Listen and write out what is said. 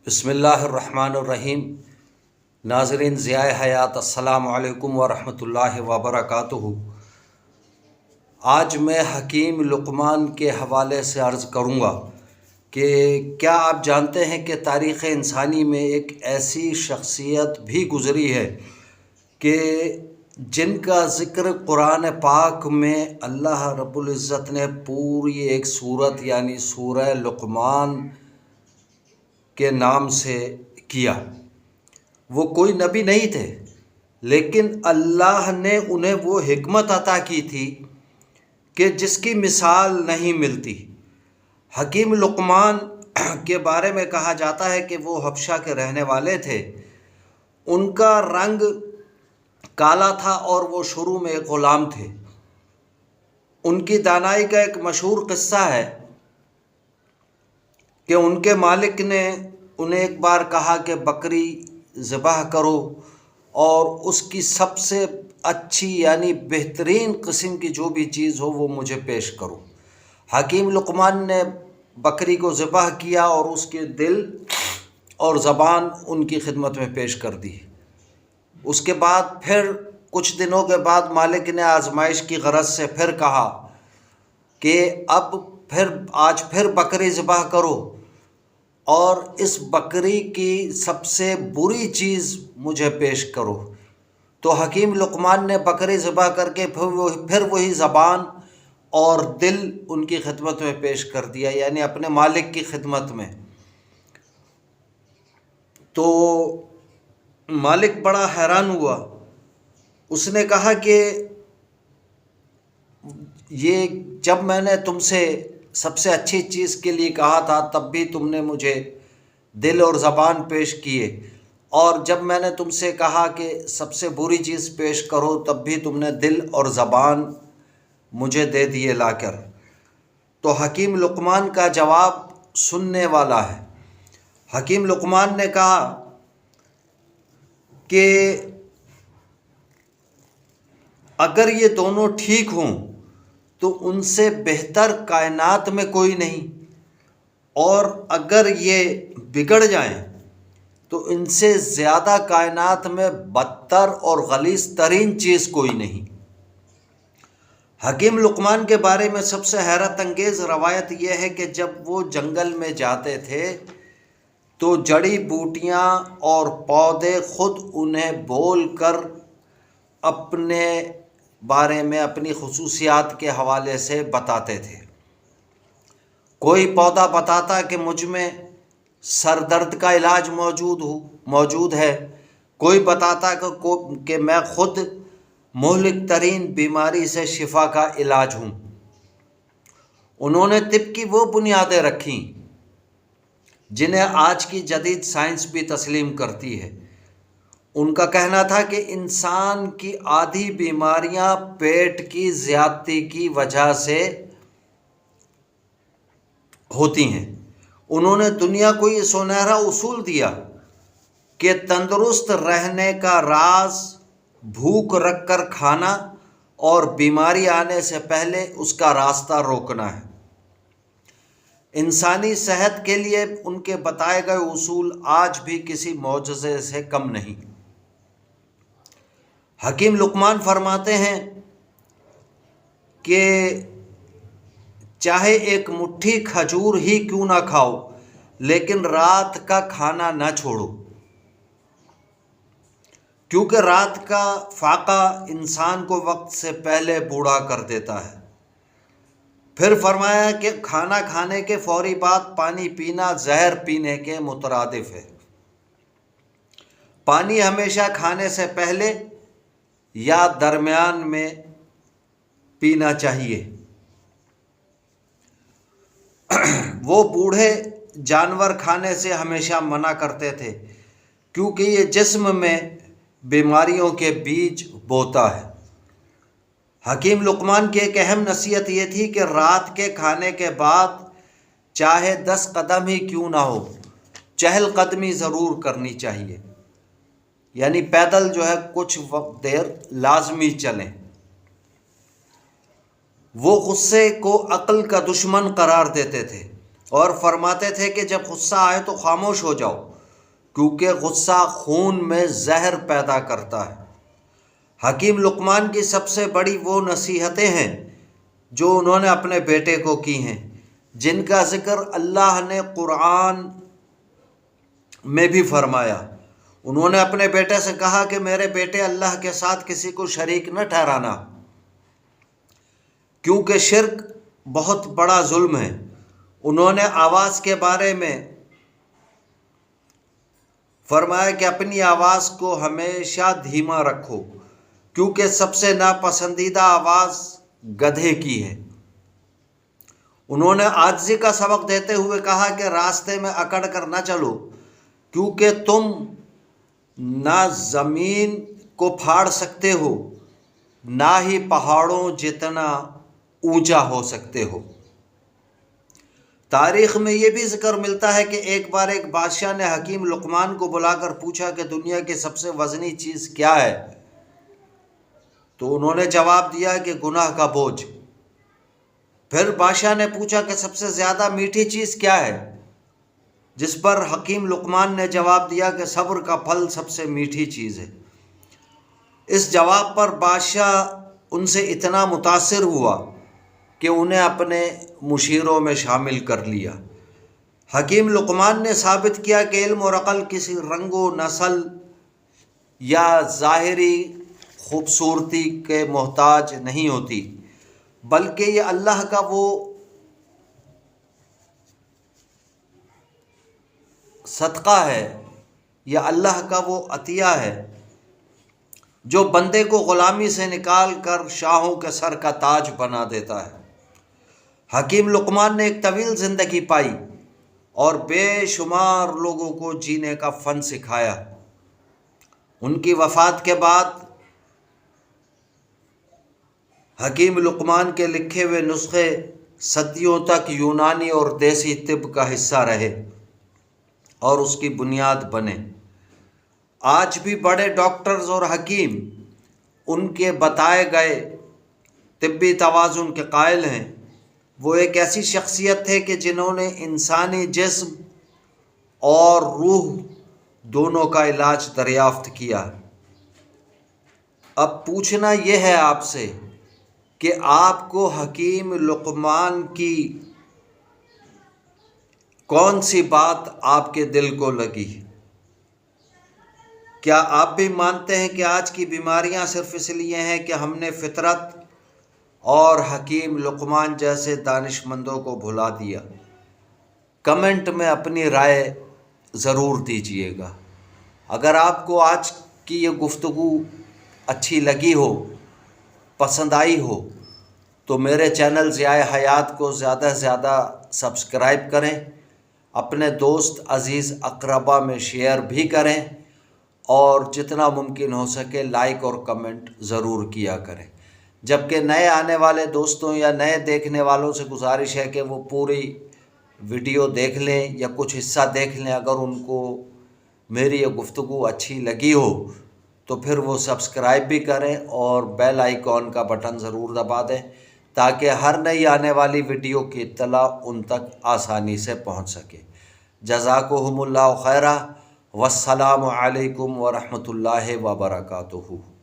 بسم اللہ الرحمن الرحیم۔ ناظرین ضیاء حیات، السلام علیکم ورحمۃ اللہ وبرکاتہ۔ آج میں حکیم لقمان کے حوالے سے عرض کروں گا کہ کیا آپ جانتے ہیں کہ تاریخ انسانی میں ایک ایسی شخصیت بھی گزری ہے کہ جن کا ذکر قرآن پاک میں اللہ رب العزت نے پوری ایک سورت یعنی سورہ لقمان کے نام سے کیا۔ وہ کوئی نبی نہیں تھے، لیکن اللہ نے انہیں وہ حکمت عطا کی تھی کہ جس کی مثال نہیں ملتی۔ حکیم لقمان کے بارے میں کہا جاتا ہے کہ وہ حبشہ کے رہنے والے تھے۔ ان کا رنگ کالا تھا اور وہ شروع میں ایک غلام تھے۔ ان کی دانائی کا ایک مشہور قصہ ہے کہ ان کے مالک نے انہیں ایک بار کہا کہ بکری ذبح کرو اور اس کی سب سے اچھی یعنی بہترین قسم کی جو بھی چیز ہو وہ مجھے پیش کرو۔ حکیم لقمان نے بکری کو ذبح کیا اور اس کے دل اور زبان ان کی خدمت میں پیش کر دی۔ اس کے بعد پھر کچھ دنوں کے بعد مالک نے آزمائش کی غرض سے پھر کہا کہ آج پھر بکری ذبح کرو اور اس بکری کی سب سے بری چیز مجھے پیش کرو۔ تو حکیم لقمان نے بکری ذبح کر کے پھر وہی زبان اور دل ان کی خدمت میں پیش کر دیا، یعنی اپنے مالک کی خدمت میں۔ تو مالک بڑا حیران ہوا۔ اس نے کہا کہ یہ جب میں نے تم سے سب سے اچھی چیز کے لیے کہا تھا تب بھی تم نے مجھے دل اور زبان پیش کیے، اور جب میں نے تم سے کہا کہ سب سے بری چیز پیش کرو تب بھی تم نے دل اور زبان مجھے دے دیے لا کر۔ تو حکیم لقمان کا جواب سننے والا ہے۔ حکیم لقمان نے کہا کہ اگر یہ دونوں ٹھیک ہوں تو ان سے بہتر کائنات میں کوئی نہیں، اور اگر یہ بگڑ جائیں تو ان سے زیادہ کائنات میں بدتر اور غلیظ ترین چیز کوئی نہیں۔ حکیم لقمان کے بارے میں سب سے حیرت انگیز روایت یہ ہے کہ جب وہ جنگل میں جاتے تھے تو جڑی بوٹیاں اور پودے خود انہیں بول کر اپنے بارے میں اپنی خصوصیات کے حوالے سے بتاتے تھے۔ کوئی پودا بتاتا کہ مجھ میں سر درد کا علاج موجود ہے، کوئی بتاتا کہ میں خود مہلک ترین بیماری سے شفا کا علاج ہوں۔ انہوں نے طب کی وہ بنیادیں رکھیں جنہیں آج کی جدید سائنس بھی تسلیم کرتی ہے۔ ان کا کہنا تھا کہ انسان کی آدھی بیماریاں پیٹ کی زیادتی کی وجہ سے ہوتی ہیں۔ انہوں نے دنیا کو یہ سنہرا اصول دیا کہ تندرست رہنے کا راز بھوک رکھ کر کھانا اور بیماری آنے سے پہلے اس کا راستہ روکنا ہے۔ انسانی صحت کے لیے ان کے بتائے گئے اصول آج بھی کسی معجزے سے کم نہیں۔ حکیم لقمان فرماتے ہیں کہ چاہے ایک مٹھی کھجور ہی کیوں نہ کھاؤ لیکن رات کا کھانا نہ چھوڑو، کیونکہ رات کا فاقہ انسان کو وقت سے پہلے بوڑھا کر دیتا ہے۔ پھر فرمایا کہ کھانا کھانے کے فوری بعد پانی پینا زہر پینے کے مترادف ہے۔ پانی ہمیشہ کھانے سے پہلے یا درمیان میں پینا چاہیے۔ وہ بوڑھے جانور کھانے سے ہمیشہ منع کرتے تھے کیونکہ یہ جسم میں بیماریوں کے بیج بوتا ہے۔ حکیم لقمان کی ایک اہم نصیحت یہ تھی کہ رات کے کھانے کے بعد چاہے 10 قدم ہی کیوں نہ ہو چہل قدمی ضرور کرنی چاہیے، یعنی پیدل جو ہے کچھ وقت دیر لازمی چلیں۔ وہ غصے کو عقل کا دشمن قرار دیتے تھے اور فرماتے تھے کہ جب غصہ آئے تو خاموش ہو جاؤ کیونکہ غصہ خون میں زہر پیدا کرتا ہے۔ حکیم لقمان کی سب سے بڑی وہ نصیحتیں ہیں جو انہوں نے اپنے بیٹے کو کی ہیں، جن کا ذکر اللہ نے قرآن میں بھی فرمایا۔ انہوں نے اپنے بیٹے سے کہا کہ میرے بیٹے، اللہ کے ساتھ کسی کو شریک نہ ٹھہرانا، کیونکہ شرک بہت بڑا ظلم ہے۔ انہوں نے آواز کے بارے میں فرمایا کہ اپنی آواز کو ہمیشہ دھیما رکھو، کیونکہ سب سے ناپسندیدہ آواز گدھے کی ہے۔ انہوں نے عاجزی کا سبق دیتے ہوئے کہا کہ راستے میں اکڑ کر نہ چلو، کیونکہ تم نہ زمین کو پھاڑ سکتے ہو، نہ ہی پہاڑوں جتنا اونچا ہو سکتے ہو۔ تاریخ میں یہ بھی ذکر ملتا ہے کہ ایک بار ایک بادشاہ نے حکیم لقمان کو بلا کر پوچھا کہ دنیا کی سب سے وزنی چیز کیا ہے؟ تو انہوں نے جواب دیا کہ گناہ کا بوجھ۔ پھر بادشاہ نے پوچھا کہ سب سے زیادہ میٹھی چیز کیا ہے؟ جس پر حکیم لقمان نے جواب دیا کہ صبر کا پھل سب سے میٹھی چیز ہے۔ اس جواب پر بادشاہ ان سے اتنا متاثر ہوا کہ انہیں اپنے مشیروں میں شامل کر لیا۔ حکیم لقمان نے ثابت کیا کہ علم اور عقل کسی رنگ و نسل یا ظاہری خوبصورتی کے محتاج نہیں ہوتی، بلکہ یہ اللہ کا وہ صدقہ ہے، یا اللہ کا وہ عطیہ ہے جو بندے کو غلامی سے نکال کر شاہوں کے سر کا تاج بنا دیتا ہے۔ حکیم لقمان نے ایک طویل زندگی پائی اور بے شمار لوگوں کو جینے کا فن سکھایا۔ ان کی وفات کے بعد حکیم لقمان کے لکھے ہوئے نسخے صدیوں تک یونانی اور دیسی طب کا حصہ رہے اور اس کی بنیاد بنے۔ آج بھی بڑے ڈاکٹرز اور حکیم ان کے بتائے گئے طبی توازن کے قائل ہیں۔ وہ ایک ایسی شخصیت تھے کہ جنہوں نے انسانی جسم اور روح دونوں کا علاج دریافت کیا۔ اب پوچھنا یہ ہے آپ سے کہ آپ کو حکیم لقمان کی کون سی بات آپ کے دل کو لگی؟ کیا آپ بھی مانتے ہیں کہ آج کی بیماریاں صرف اس لیے ہیں کہ ہم نے فطرت اور حکیم لقمان جیسے دانشمندوں کو بھلا دیا؟ کمنٹ میں اپنی رائے ضرور دیجیے گا۔ اگر آپ کو آج کی یہ گفتگو اچھی لگی ہو، پسند آئی ہو، تو میرے چینل ضیاء حیات کو زیادہ سے زیادہ سبسکرائب کریں، اپنے دوست عزیز اقربا میں شیئر بھی کریں، اور جتنا ممکن ہو سکے لائک اور کمنٹ ضرور کیا کریں۔ جبکہ نئے آنے والے دوستوں یا نئے دیکھنے والوں سے گزارش ہے کہ وہ پوری ویڈیو دیکھ لیں یا کچھ حصہ دیکھ لیں۔ اگر ان کو میری یہ گفتگو اچھی لگی ہو تو پھر وہ سبسکرائب بھی کریں اور بیل آئیکن کا بٹن ضرور دبا دیں، تاکہ ہر نئی آنے والی ویڈیو کی اطلاع ان تک آسانی سے پہنچ سکے۔ جزاکم اللہ خیرہ، والسلام علیکم ورحمۃ اللہ وبرکاتہ۔